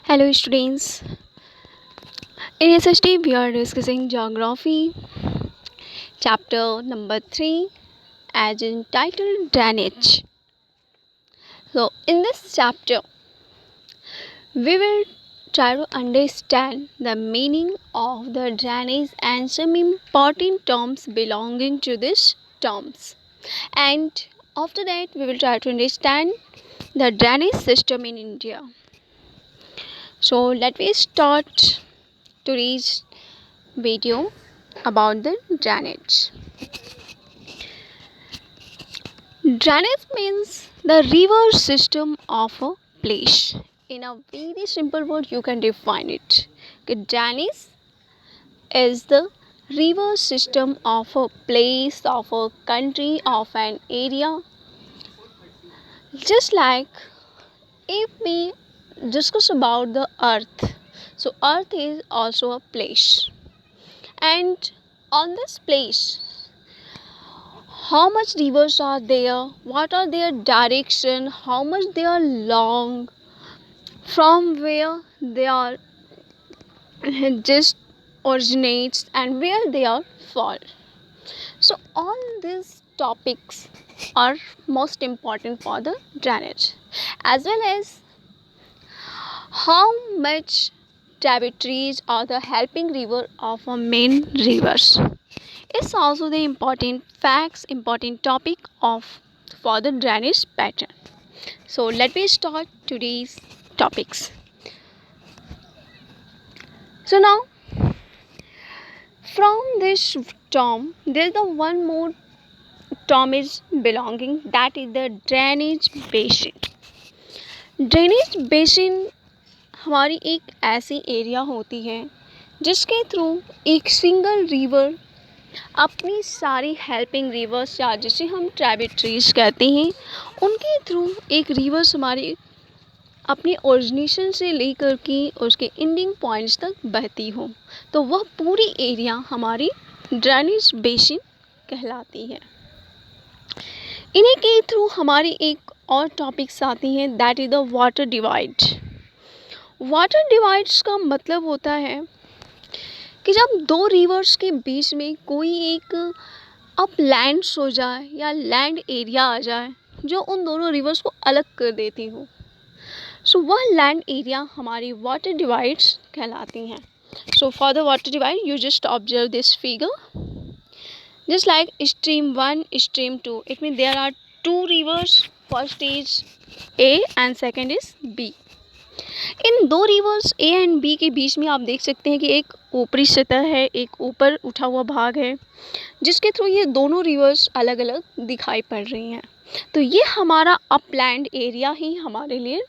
Hello students. In SST we are discussing geography chapter number 3 as entitled drainage. So in this chapter we will try to understand the meaning of the drainage and some important terms belonging to these terms. And after that we will try to understand the drainage system in India. So let me start today's video about the drainage. Drainage means the river system of a place. In a very simple word, you can define it. Drainage is the river system of a place, of a country, of an area. Just like if we discuss about the earth, so earth is also a place, and on this place how much rivers are there, what are their direction, how much they are long, from where they are just originates and where they are fall. So all these topics are most important for the drainage, as well as how much tributaries are the helping river of a main rivers. It's also the important facts, important topic of for the drainage pattern. So let me start today's topics. So now from this term there's the one more term is belonging, that is the drainage basin. Drainage basin हमारी एक ऐसी area होती है जिसके through एक single river अपनी सारी helping reverse या जिसे हम ट्राइब्यूटरीज कहते हैं उनके थ्रू एक रिवर्स हमारी अपनी ओरिजिनेशन से लेकर के उसके एंडिंग पॉइंट्स तक बहती हो, तो वह पूरी एरिया हमारी ड्रेनेज बेसिन कहलाती है। इन्हीं के थ्रू हमारी एक और टॉपिक्स आती हैं, that is the water divide. Water divides का मतलब होता है कि जब दो रिवर्स के बीच में कोई एक अपलैंड्स हो जाए या लैंड एरिया आ जाए जो उन दोनों रिवर्स को अलग कर देती हो, सो वह लैंड एरिया हमारी वाटर डिवाइड्स कहलाती हैं। So for the water divide you just observe this figure, just like stream 1, stream 2, it means there are two rivers, first is A and second is B. इन दो reverse A and B के बीच में आप देख सकते हैं कि एक ऊपरी सतह है, एक ऊपर उठा हुआ भाग है जिसके थ्रू ये दोनों रिवर्स अलग अलग दिखाई पड़ रही हैं। तो ये हमारा अपलैंड एरिया ही हमारे लिए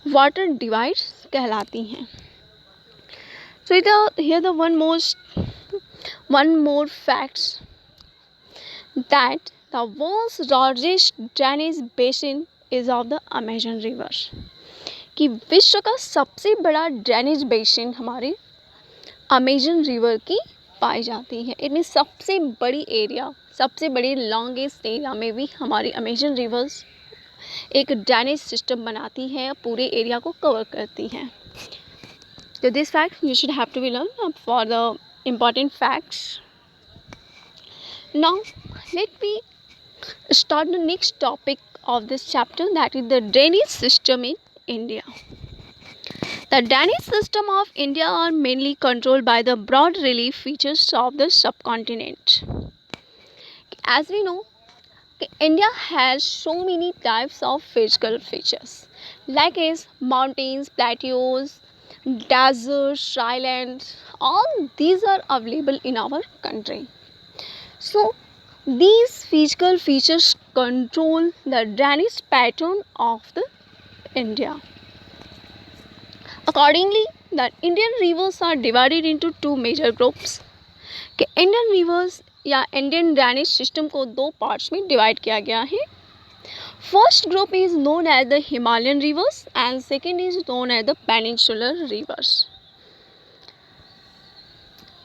वाटर डिवाइड्स कहलाती हैं। So here the one more facts that the world's largest drainage basin is of the Amazon River, कि विश्व का सबसे बड़ा ड्रेनेज बेसिन हमारे अमेजन रिवर की पाई जाती है। इनमें सबसे बड़ी एरिया, सबसे बड़ी लॉन्गेस्ट एरिया में भी हमारी अमेजन रिवर्स एक ड्रेनेज सिस्टम बनाती है, पूरे एरिया को कवर करती हैं। तो this fact you should have to be learn for the important facts. Now let me start the next topic of this chapter, that is the drainage system in India. The drainage system of India are mainly controlled by the broad relief features of the subcontinent. As we know, India has so many types of physical features like as mountains, plateaus, deserts, islands, all these are available in our country. So these physical features control the drainage pattern of the India. Accordingly, the Indian rivers are divided into two major groups. कि Indian rivers या Indian drainage system को दो parts में divide किया गया है। First group is known as the Himalayan rivers and second is known as the peninsular rivers.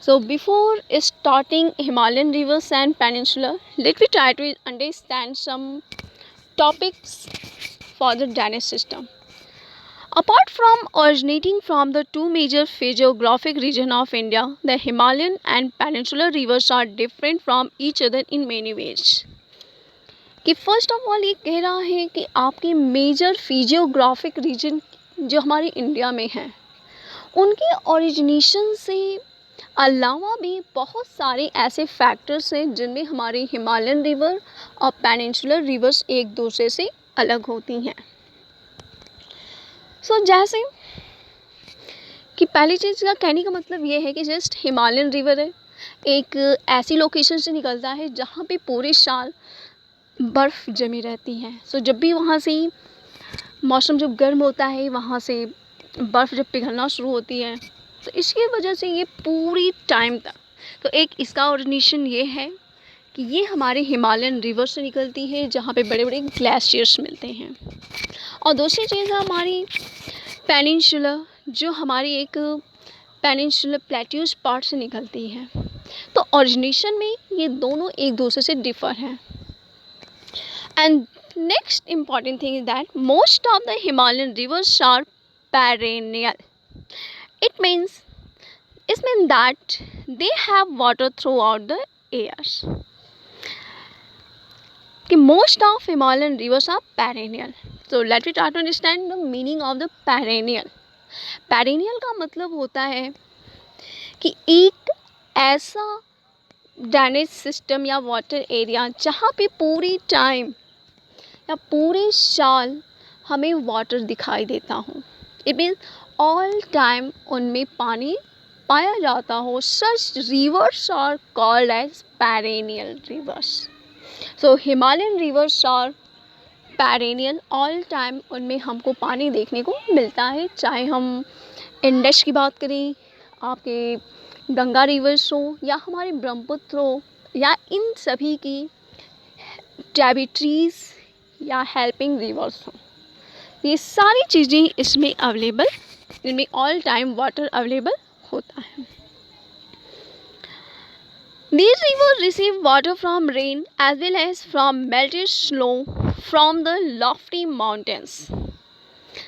So before starting Himalayan rivers and peninsular, let me try to understand some topics for the drainage system. Apart from originating from the two major physiographic regions of India, the Himalayan and peninsular rivers are different from each other in many ways. कि first of all ये कह रहा है कि आपके major physiographic reason जो हमारे India में हैं उनके ओरिजिनेशन से अलावा भी बहुत सारे ऐसे फैक्टर्स हैं जिनमें हमारे हिमालयन रिवर और पेनिनसुलर रिवर्स एक दूसरे से अलग होती हैं. जैसे कि पहली चीज़ का कहने का मतलब ये है कि जस्ट हिमालयन रिवर है एक ऐसी लोकेशन से निकलता है जहाँ पे पूरे साल बर्फ़ जमी रहती है. जब भी वहाँ से मौसम जब गर्म होता है वहाँ से बर्फ़ जब पिघलना शुरू होती है तो इसकी वजह से ये पूरी टाइम तक तो एक इसका ओरिजिनेशन ये है कि ये हमारे हिमालयन रिवर से निकलती है जहाँ पे बड़े बड़े ग्लेशियर्स मिलते हैं. और दूसरी चीज़ है हमारी पेनिनसुलर जो हमारी एक पेनिनसुलर प्लेट्यूज पार्ट से निकलती है. तो ओरिजिनेशन में ये दोनों एक दूसरे से डिफ़र हैं. And next important thing is that most of the Himalayan rivers are perennial. It means that they have water throughout the years. कि most of Himalayan rivers are perennial. So let me try to understand the meaning of the perennial. Perennial का मतलब होता है कि एक ऐसा drainage system या water area जहाँ पे पूरी टाइम या पूरे साल हमें वाटर दिखाई देता हो. इट मीन्स ऑल टाइम उनमें पानी पाया जाता हो. Such rivers are called as perennial rivers. Himalayan rivers are perennial. All time उनमें हमको पानी देखने को मिलता है. चाहे हम इंडस की बात करें, आपके गंगा रिवर्स हो या हमारे ब्रह्मपुत्र हो या इन सभी की ट्रिब्यूटरीज या हेल्पिंग रिवर्स हो, ये सारी चीज़ें इसमें अवेलेबल, इनमें ऑल टाइम वाटर अवेलेबल होता है. These rivers receive water from rain as well as from melted snow from the lofty mountains.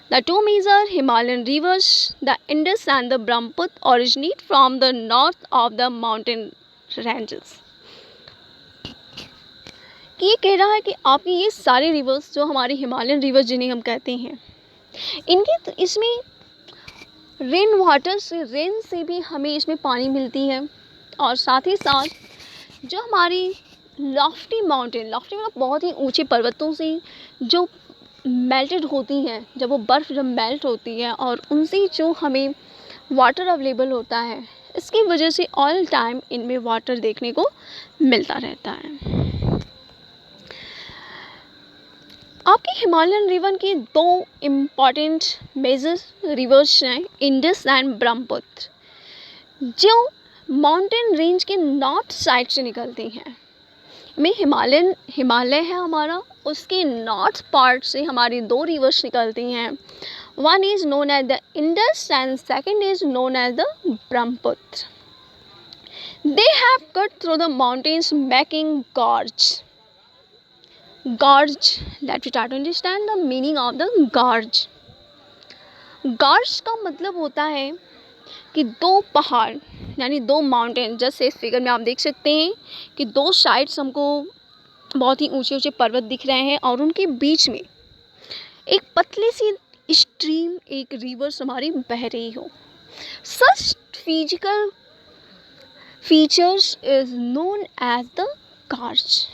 The two major Himalayan rivers, the Indus and the Brahmaputra, originate from the north of the mountain ranges. कि ये कह रहा है कि आपके ये सारे reverse जो हमारे हिमालयन रिवर्स जिन्हें हम कहते हैं इनके इसमें रेन वाटर से रेन से भी हमें इसमें पानी मिलती है. और साथ ही साथ जो हमारी लॉफ्टी मतलब बहुत ही ऊंचे पर्वतों से जो मेल्टेड होती हैं, जब वो बर्फ़ जब मेल्ट होती है और उनसे जो हमें वाटर अवेलेबल होता है, इसकी वजह से ऑल टाइम इनमें वाटर देखने को मिलता रहता है. आपके हिमालयन रिवर के दो इम्पॉर्टेंट मेजर रिवर्स हैं, इंडस एंड ब्रह्मपुत्र, जो माउंटेन रेंज के नॉर्थ साइड से निकलती हैं. में हिमालय है हमारा, उसके नॉर्थ पार्ट से हमारी दो रिवर्स निकलती हैं. One is known as the Indus and second is known as the Brahmaputra. They have cut through the mountains making gorge. Let me try to understand the meaning of the gorge. Gorge का मतलब होता है कि दो पहाड़ यानी दो माउंटेन, जैसे इस फिगर में आप देख सकते हैं कि दो साइड्स हमको बहुत ही ऊंचे ऊंचे पर्वत दिख रहे हैं और उनके बीच में एक पतली सी स्ट्रीम, एक रिवर्स हमारी बह रही हो. Such physical features is known as the gorge.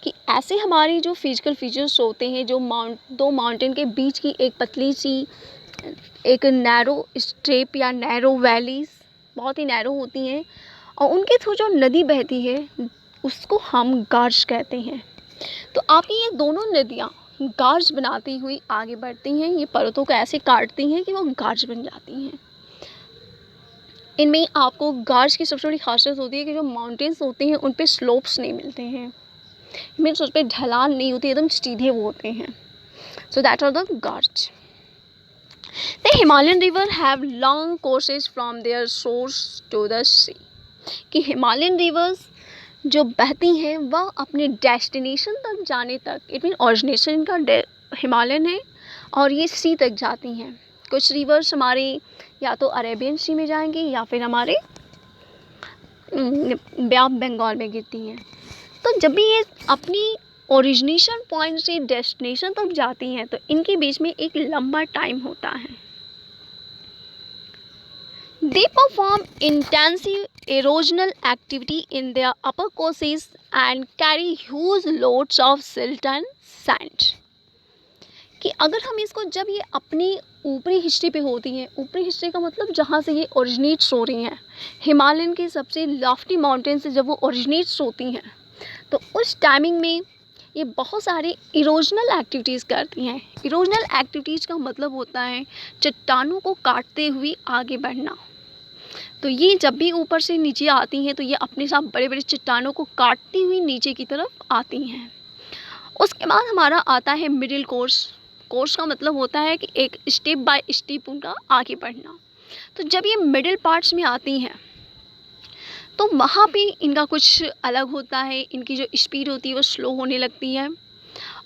कि ऐसे हमारी जो फिजिकल फीचर्स होते हैं, जो दो माउंटेन के बीच की एक पतली सी एक नैरो स्ट्रेप या नैरो वैलीज बहुत ही नैरो होती हैं और उनके थ्रू जो नदी बहती है उसको हम गार्ज कहते हैं. तो आपकी ये दोनों नदियाँ गार्ज बनाती हुई आगे बढ़ती हैं. ये पर्वतों को ऐसे काटती हैं कि वो गार्ज बन जाती हैं. इनमें आपको गार्ज की सबसे बड़ी खासियत होती है कि जो माउंटेन्स होते हैं उन पे स्लोप्स नहीं मिलते हैं, मीन्स उस पर ढलान नहीं होती, एकदम सीधे वो होते हैं. So that are the gorge. The Himalayan river have long courses from their source to the sea. कि हिमालयन रिवर्स जो बहती हैं वह अपने डेस्टिनेशन तक जाने तक, इट मीन ओरिजिनेशन इनका हिमालयन है और ये सी तक जाती हैं. कुछ रिवर्स हमारे या तो अरेबियन सी में जाएंगी या फिर हमारे बे ऑफ बंगाल में गिरती हैं। तो जब भी ये अपनी ओरिजिनेशन पॉइंट से डेस्टिनेशन तक जाती हैं तो इनके बीच में एक लंबा टाइम होता है। They perform intensive erosional activity in their upper courses and carry huge loads of silt and sand. कि अगर हम इसको जब ये अपनी ऊपरी हिस्से पे होती हैं, ऊपरी हिस्से का मतलब जहाँ से ये ओरिजिनेट्स हो रही हैं, हिमालयन के सबसे लॉफ्टी माउंटेन से जब वो ओरिजिनेट्स होती हैं तो उस टाइमिंग में ये बहुत सारे इरोजनल एक्टिविटीज़ करती हैं। इरोजनल एक्टिविटीज़ का मतलब होता है चट्टानों को काटते हुए आगे बढ़ना। तो ये जब भी ऊपर से नीचे आती हैं तो ये अपने साथ बड़े बड़े चट्टानों को काटती हुई नीचे की तरफ आती हैं। उसके बाद हमारा आता है मिडिल कोर्स। कोर्स का मतलब होता है कि एक स्टेप बाय स्टेप उनका आगे बढ़ना। तो जब ये मिडिल पार्ट्स में आती हैं तो वहाँ पे इनका कुछ अलग होता है, इनकी जो स्पीड होती है वो स्लो होने लगती है।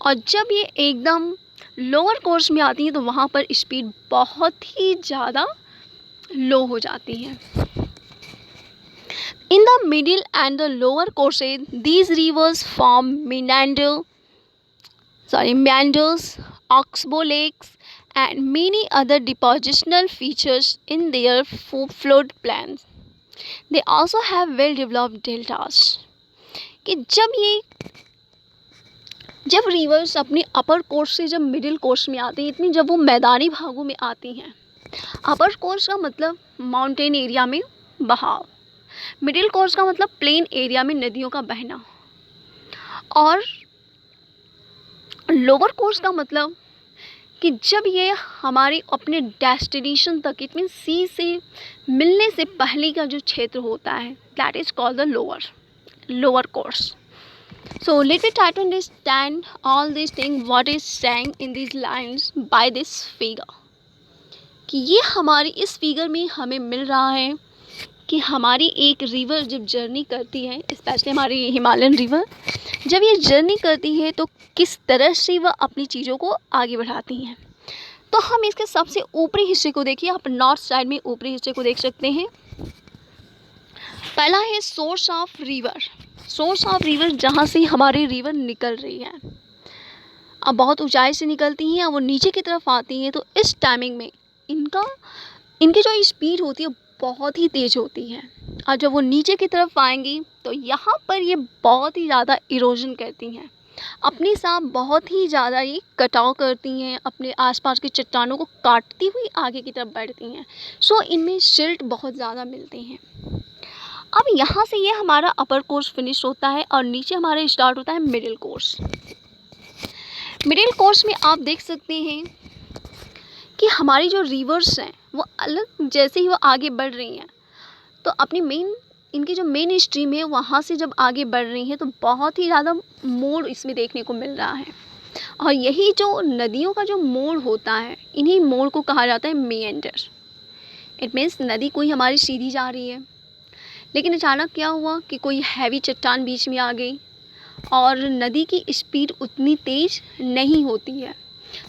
और जब ये एकदम लोअर कोर्स में आती हैं तो वहाँ पर स्पीड बहुत ही ज़्यादा लो हो जाती है। In the middle and the lower courses, these rivers form meanders, oxbow lakes, and many other depositional features in their flood plains. They also have well-developed deltas. कि जब रिवर्स अपने अपर कोर्स से जब मिडिल कोर्स में आती हैं, इतनी जब वो मैदानी भागों में आती हैं, अपर कोर्स का मतलब माउंटेन एरिया में बहाव, मिडिल कोर्स का मतलब प्लेन एरिया में नदियों का बहना, और लोअर कोर्स का मतलब कि जब ये हमारे अपने डेस्टिनेशन तक इट मीन सी से मिलने से पहले का जो क्षेत्र होता है that is called the lower course. So let me try to understand all these things what is saying in these lines by this figure. कि ये हमारी इस फिगर में हमें मिल रहा है कि हमारी एक रिवर जब जर्नी करती है, स्पेशली हमारी हिमालयन रिवर जब ये जर्नी करती है तो किस तरह से वह अपनी चीज़ों को आगे बढ़ाती हैं. तो हम इसके सबसे ऊपरी हिस्से को देखिए, आप नॉर्थ साइड में ऊपरी हिस्से को देख सकते हैं. पहला है source of river. Source of river जहाँ से हमारी रिवर निकल रही है, अब बहुत ऊंचाई से निकलती हैं और वो नीचे की तरफ आती हैं, तो इस टाइमिंग में इनकी जो स्पीड होती है बहुत ही तेज़ होती है. और जब वो नीचे की तरफ आएंगी तो यहाँ पर ये बहुत ही ज़्यादा इरोजन करती हैं, अपने साथ बहुत ही ज़्यादा ये कटाव करती हैं, अपने आसपास की चट्टानों को काटती हुई आगे की तरफ बढ़ती हैं. सो इनमें सिल्ट बहुत ज़्यादा मिलते हैं. अब यहाँ से ये हमारा अपर कोर्स फिनिश होता है और नीचे हमारा स्टार्ट होता है मिडिल कोर्स. मिडिल कोर्स में आप देख सकते हैं कि हमारी जो रिवर्स हैं वो अलग, जैसे ही वो आगे बढ़ रही हैं तो अपनी इनकी जो मेन स्ट्रीम है वहाँ से जब आगे बढ़ रही हैं तो बहुत ही ज़्यादा मोड़ इसमें देखने को मिल रहा है. और यही जो नदियों का जो मोड़ होता है, इन्हीं मोड़ को कहा जाता है मेएंडर. इट मीन्स नदी कोई हमारी सीधी जा रही है, लेकिन अचानक क्या हुआ कि कोई हैवी चट्टान बीच में आ गई और नदी की स्पीड उतनी तेज़ नहीं होती है,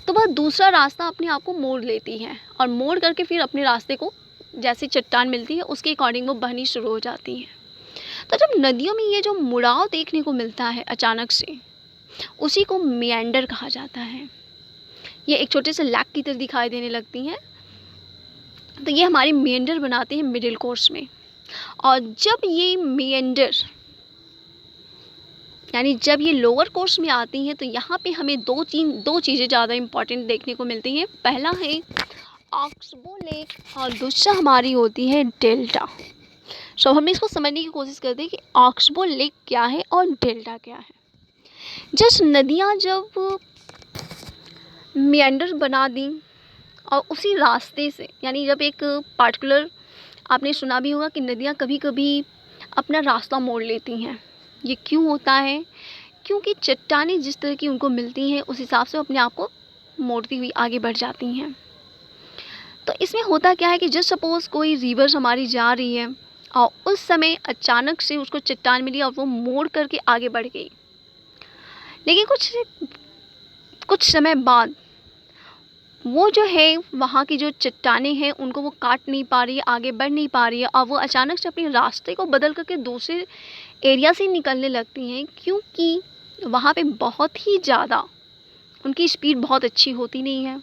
तो वह दूसरा रास्ता अपने आप को मोड़ लेती है और मोड़ करके फिर अपने रास्ते को जैसे चट्टान मिलती है उसके अकॉर्डिंग वो बहनी शुरू हो जाती है. तो जब नदियों में ये जो मुड़ाव देखने को मिलता है अचानक से, उसी को मेएंडर कहा जाता है. ये एक छोटे से लैक की तरह दिखाई देने लगती हैं, तो ये हमारी मेएंडर बनाते हैं मिडिल कोर्स में. और जब ये मेएंडर यानी जब ये लोअर कोर्स में आती हैं तो यहाँ पे हमें दो चीज़ें ज़्यादा इम्पॉर्टेंट देखने को मिलती हैं. पहला है ऑक्सबो लेक और दूसरा हमारी होती है डेल्टा. सो हम इसको समझने की कोशिश करते हैं कि ऑक्सबो लेक क्या है और डेल्टा क्या है. जस्ट नदियाँ जब मेएंडर बना दी और उसी रास्ते से, यानी जब एक पार्टिकुलर, आपने सुना भी होगा कि नदियाँ कभी कभी अपना रास्ता मोड़ लेती हैं. ये क्यों होता है? क्योंकि चट्टानें जिस तरह की उनको मिलती हैं उस हिसाब से अपने आप को मोड़ती हुई आगे बढ़ जाती हैं. तो इसमें होता क्या है कि जस्ट सपोज़ कोई रिवर हमारी जा रही है और उस समय अचानक से उसको चट्टान मिली और वो मोड़ करके आगे बढ़ गई, लेकिन कुछ समय बाद वो जो है वहाँ की जो चट्टानें हैं उनको वो काट नहीं पा रही है, आगे बढ़ नहीं पा रही है, और वो अचानक से अपने रास्ते को बदल करके दूसरे एरिया से निकलने लगती हैं, क्योंकि वहाँ पे बहुत ही ज़्यादा उनकी स्पीड बहुत अच्छी होती नहीं है।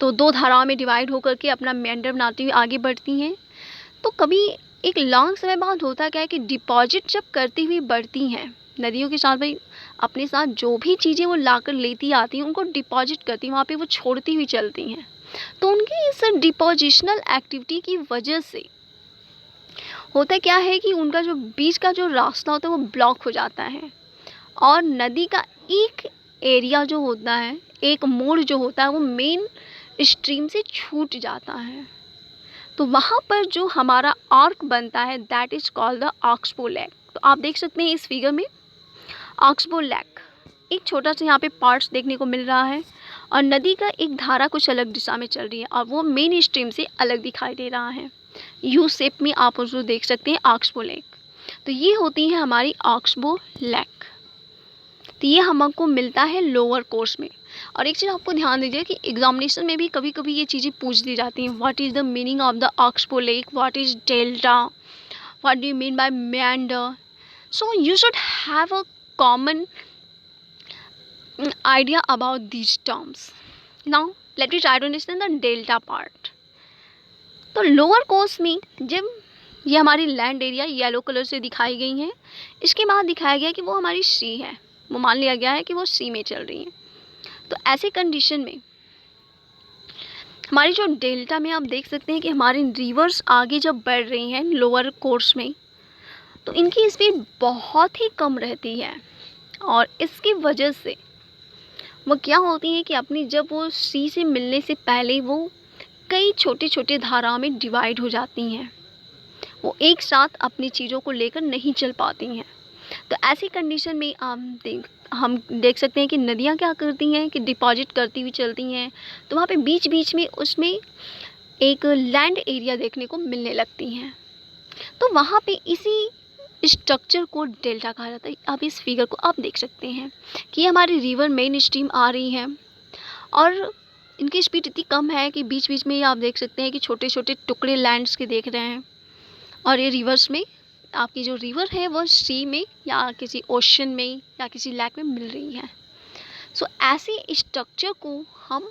तो दो धाराओं में डिवाइड होकर के अपना मेंडर बनाती हुई आगे बढ़ती हैं। तो कभी एक लॉन्ग समय बाद होता क्या है कि डिपॉजिट जब करती हुई बढ़ती हैं नदियों के साथ, भाई अपने साथ जो भी चीज़ें वो लाकर लेती आती हैं उनको डिपॉजिट करती हैं, वहाँ पे वो छोड़ती हुई चलती हैं। तो उनकी इस डिपोजिशनल एक्टिविटी की वजह से होता क्या है कि उनका जो बीच का जो रास्ता होता है वो ब्लॉक हो जाता है, और नदी का एक एरिया जो होता है, एक मोड़ जो होता है, वो मेन स्ट्रीम से छूट जाता है। तो वहाँ पर जो हमारा आर्क बनता है that is called the oxbow lake. तो आप देख सकते हैं इस फिगर में ऑक्सबो लेक एक छोटा सा यहाँ पे पार्ट्स देखने को मिल रहा है, और नदी का एक धारा कुछ अलग दिशा में चल रही है और वो मेन स्ट्रीम से अलग दिखाई दे रहा है। यू शेप में आप उसको देख सकते हैं ऑक्सबो लेक। तो ये होती है हमारी ऑक्सबो लेक। तो ये हमको मिलता है लोअर कोर्स में। और एक चीज़ आपको ध्यान दीजिए कि एग्जामिनेशन में भी कभी कभी ये चीज़ें पूछ दी जाती हैं, what is the meaning of the oxbow lake, what is delta, what do you mean by meander. So you should have a common idea about these terms. Now let me try to understand the delta part. तो lower course में जब ये हमारी land area yellow colour से दिखाई गई है, इसके बाद दिखाया गया कि वो हमारी सी है, वो मान लिया गया है कि वो सी में चल रही है। तो ऐसे कंडीशन में हमारी जो डेल्टा में आप देख सकते हैं कि हमारी रिवर्स आगे जब बढ़ रही हैं लोअर कोर्स में, तो इनकी स्पीड बहुत ही कम रहती है, और इसकी वजह से वो क्या होती है कि अपनी जब वो सी से मिलने से पहले वो कई छोटे छोटे धाराओं में डिवाइड हो जाती हैं, वो एक साथ अपनी चीज़ों को लेकर नहीं चल पाती हैं। तो ऐसी कंडीशन में हम देख सकते हैं कि नदियाँ क्या करती हैं कि डिपॉजिट करती हुई चलती हैं, तो वहाँ पे बीच बीच में उसमें एक लैंड एरिया देखने को मिलने लगती हैं। तो वहाँ पे इसी स्ट्रक्चर को डेल्टा कहा जाता है। आप इस फिगर को आप देख सकते हैं कि हमारी रिवर मेन स्ट्रीम आ रही है, और इनकी स्पीड इतनी कम है कि बीच बीच में ये आप देख सकते हैं कि छोटे छोटे टुकड़े लैंड्स के देख रहे हैं, और ये रिवर्स में आपकी जो रिवर है वो सी में या किसी ओशन में या किसी लेक में मिल रही है। सो ऐसे स्ट्रक्चर को हम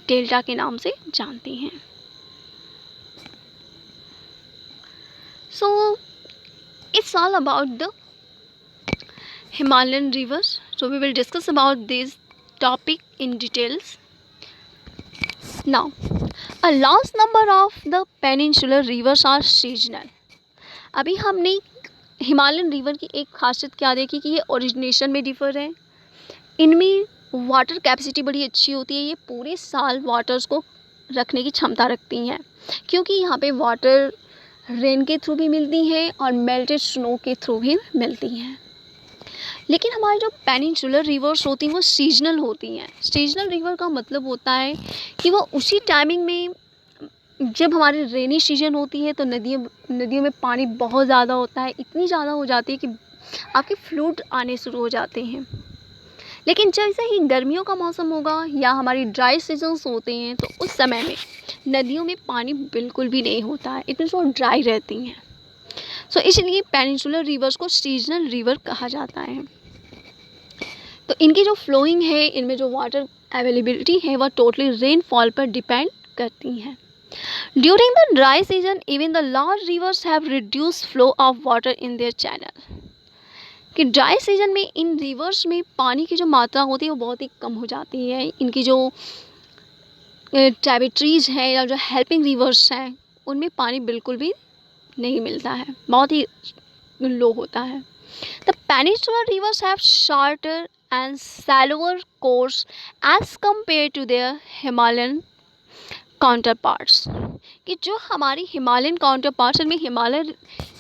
डेल्टा के नाम से जानते हैं। सो it's all about the Himalayan rivers. So we will discuss about this topic in details. Now, a large number of the peninsular rivers are seasonal. अभी हमने हिमालयन रिवर की एक खासियत क्या देखी कि ये ओरिजिनेशन में डिफर है, इनमें वाटर कैपेसिटी बड़ी अच्छी होती है, ये पूरे साल वाटर्स को रखने की क्षमता रखती हैं, क्योंकि यहाँ पे वाटर रेन के थ्रू भी मिलती हैं और मेल्टेड स्नो के थ्रू भी मिलती हैं। लेकिन हमारी जो पेनिनसुलर रिवर्स होती हैं वो सीजनल होती हैं। सीजनल रिवर का मतलब होता है कि वो उसी टाइमिंग में, जब हमारी रेनी सीजन होती है तो नदियों में पानी बहुत ज़्यादा होता है, इतनी ज़्यादा हो जाती है कि आपके फ्लूड आने शुरू हो जाते हैं। लेकिन जैसे ही गर्मियों का मौसम होगा या हमारी ड्राई सीजन्स होते हैं तो उस समय में नदियों में पानी बिल्कुल भी नहीं होता है, इतनी सो ड्राई रहती हैं। सो इसलिए पेनिनसुलर रिवर्स को सीजनल रिवर कहा जाता है। तो इनकी जो फ्लोइंग है, इनमें जो वाटर अवेलेबिलिटी है वह टोटली रेनफॉल पर डिपेंड करती हैं। During the dry season even the large reverse have reduce flow of water in their channel. कि ड्राई सीजन में इन रिवर्स में पानी की जो मात्रा होती है वो बहुत ही कम हो जाती है। इनकी जो ट्रिब्यूटरीज हैं या जो हेल्पिंग रिवर्स हैं उनमें पानी बिल्कुल भी नहीं मिलता है, बहुत ही लो होता है। The peninsular rivers have shorter and shallower course as compare to their Himalayan counterparts. कि जो हमारी हिमालयन काउंटर पार्ट्स में हिमालय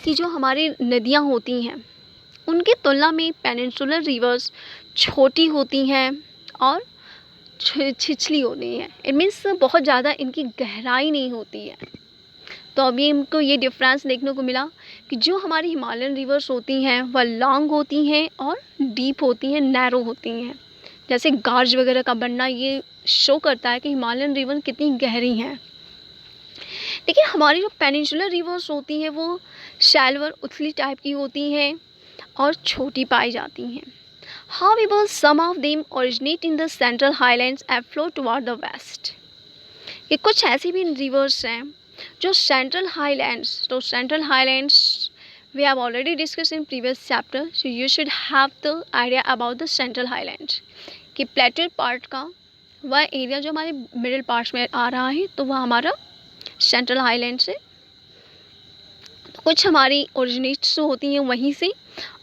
की जो हमारी नदियाँ होती हैं उनकी तुलना में पेनिनसुलर रिवर्स छोटी होती हैं और छिछली होती हैं। इट मीन्स बहुत ज़्यादा इनकी गहराई नहीं होती है। तो अभी हमको ये डिफरेंस देखने को मिला कि जो हमारी हिमालयन रिवर्स होती हैं वह लॉन्ग होती हैं और डीप होती हैं, नैरो होती हैं। जैसे गार्ज वगैरह का बनना ये शो करता है कि हिमालयन रिवर कितनी गहरी हैं। लेकिन हमारी जो पेनिनसुलर रिवर्स होती हैं वो शैलवर उथली टाइप की होती हैं और छोटी पाई जाती हैं। However, some of them originate in the central highlands and flow toward the west. ये कुछ ऐसी भी रिवर्स हैं जो central highlands we have already discussed in previous chapter, so you should have the idea about the central highlands कि प्लेटू part का वह area जो हमारे मिडिल पार्ट्स में आ रहा है तो वह हमारा सेंट्रल हाईलैंड से, तो कुछ हमारी ओरिजिनेट्स होती हैं वहीं से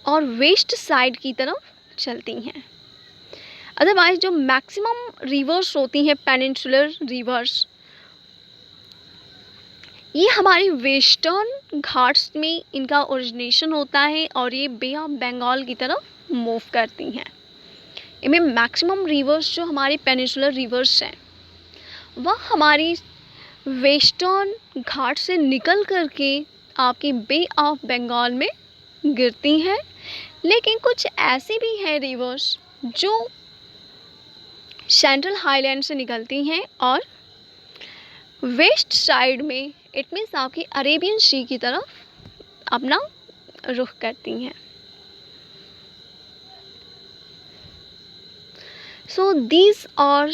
और वेस्ट साइड की तरफ चलती हैं। अदरवाइज जो मैक्सिमम रिवर्स होती हैं पेनिनसुलर रिवर्स, ये हमारी वेस्टर्न घाट्स में इनका ओरिजिनेशन होता है और ये बे ऑफ बंगाल की तरफ मूव करती हैं। इनमें मैक्सिमम रिवर्स जो हमारी पेनिनसुलर रिवर्स हैं वह हमारी वेस्टर्न घाट से निकल करके आपकी बे ऑफ बंगाल में गिरती हैं। लेकिन कुछ ऐसी भी हैं रिवर्स जो सेंट्रल हाईलैंड से निकलती हैं और वेस्ट साइड में इट मीन्स आपकी अरेबियन सी की तरफ अपना रुख करती हैं। So these are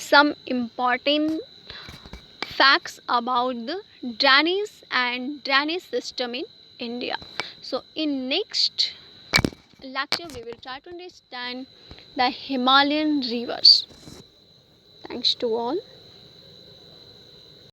some important facts about the drainage system in India. So in next lecture we will try to understand the Himalayan rivers. Thanks to all.